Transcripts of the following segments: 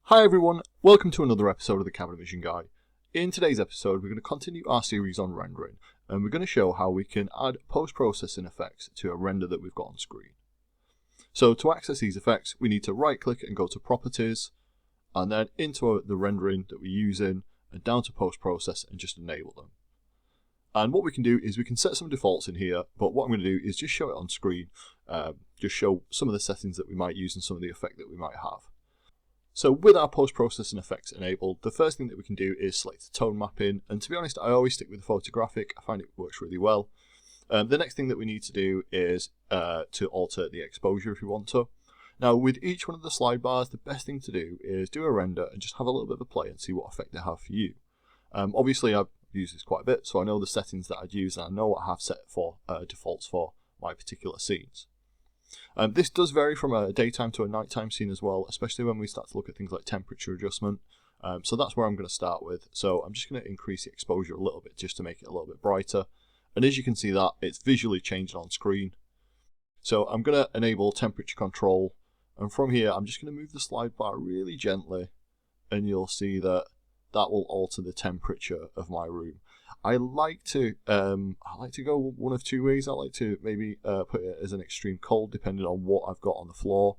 Hi everyone, welcome to another episode of the Cabinet Vision Guy. In today's episode we're going to continue our series on rendering and we're going to show how we can add post-processing effects to a render that we've got on screen. So to access these effects we need to right click and go to Properties and then into the rendering that we're using and down to post-process and just enable them. And what we can do is we can set some defaults in here, but what I'm going to do is just show it on screen, just show some of the settings that we might use and some of the effect that we might have. So with our post-processing effects enabled, the first thing that we can do is select tone mapping, and to be honest I always stick with the photographic. I find it works really well. The next thing that we need to do is to alter the exposure if we want to. Now with each one of the slide bars, the best thing to do is do a render and just have a little bit of a play and see what effect they have for you. Obviously I've used this quite a bit, so I know the settings that I'd use and I know what I have set for defaults for my particular scenes. This does vary from a daytime to a nighttime scene as well, especially when we start to look at things like temperature adjustment. So that's where I'm going to start with. So I'm just going to increase the exposure a little bit just to make it a little bit brighter. And as you can see that, it's visually changed on screen. So I'm going to enable temperature control. And from here, I'm just going to move the slide bar really gently. And you'll see that that will alter the temperature of my room. I like to go one of two ways. I like to maybe put it as an extreme cold depending on what I've got on the floor.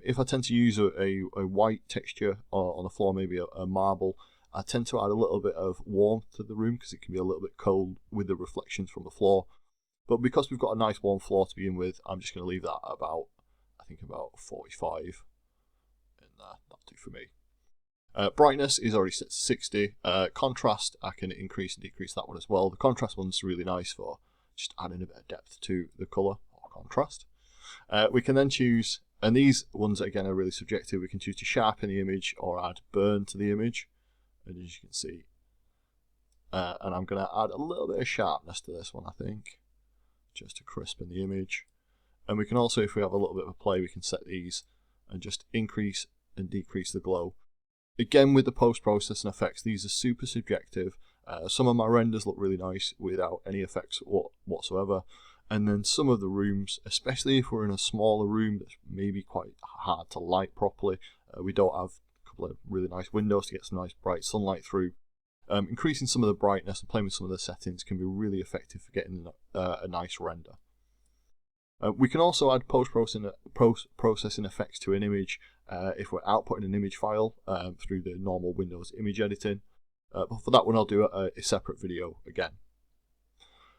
If I tend to use a white texture on the floor, maybe a marble, I tend to add a little bit of warmth to the room because it can be a little bit cold with the reflections from the floor. But because we've got a nice warm floor to begin with, I'm just going to leave that about, I think about 45 in there. That'll do for me. Brightness is already set to 60. Contrast, I can increase and decrease that one as well. The contrast one's really nice for just adding a bit of depth to the colour or contrast. We can then choose, and these ones again are really subjective, we can choose to sharpen the image or add burn to the image. And as you can see, and I'm going to add a little bit of sharpness to this one, I think, just to crispen the image. And we can also, if we have a little bit of a play, we can set these and just increase and decrease the glow. Again, with the post-processing effects, these are super subjective. Some of my renders look really nice without any effects whatsoever. And then some of the rooms, especially if we're in a smaller room that's maybe quite hard to light properly, we don't have a couple of really nice windows to get some nice bright sunlight through. Increasing some of the brightness and playing with some of the settings can be really effective for getting a nice render. We can also add post-processing effects to an image if we're outputting an image file through the normal Windows image editing. But for that one I'll do a separate video again.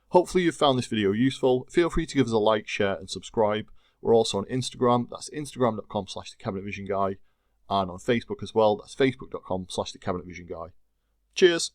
Hopefully you've found this video useful. Feel free to give us a like, share and subscribe. We're also on Instagram, that's instagram.com/thecabinetvisionguy, and on Facebook as well, that's facebook.com/thecabinetvisionguy. Cheers!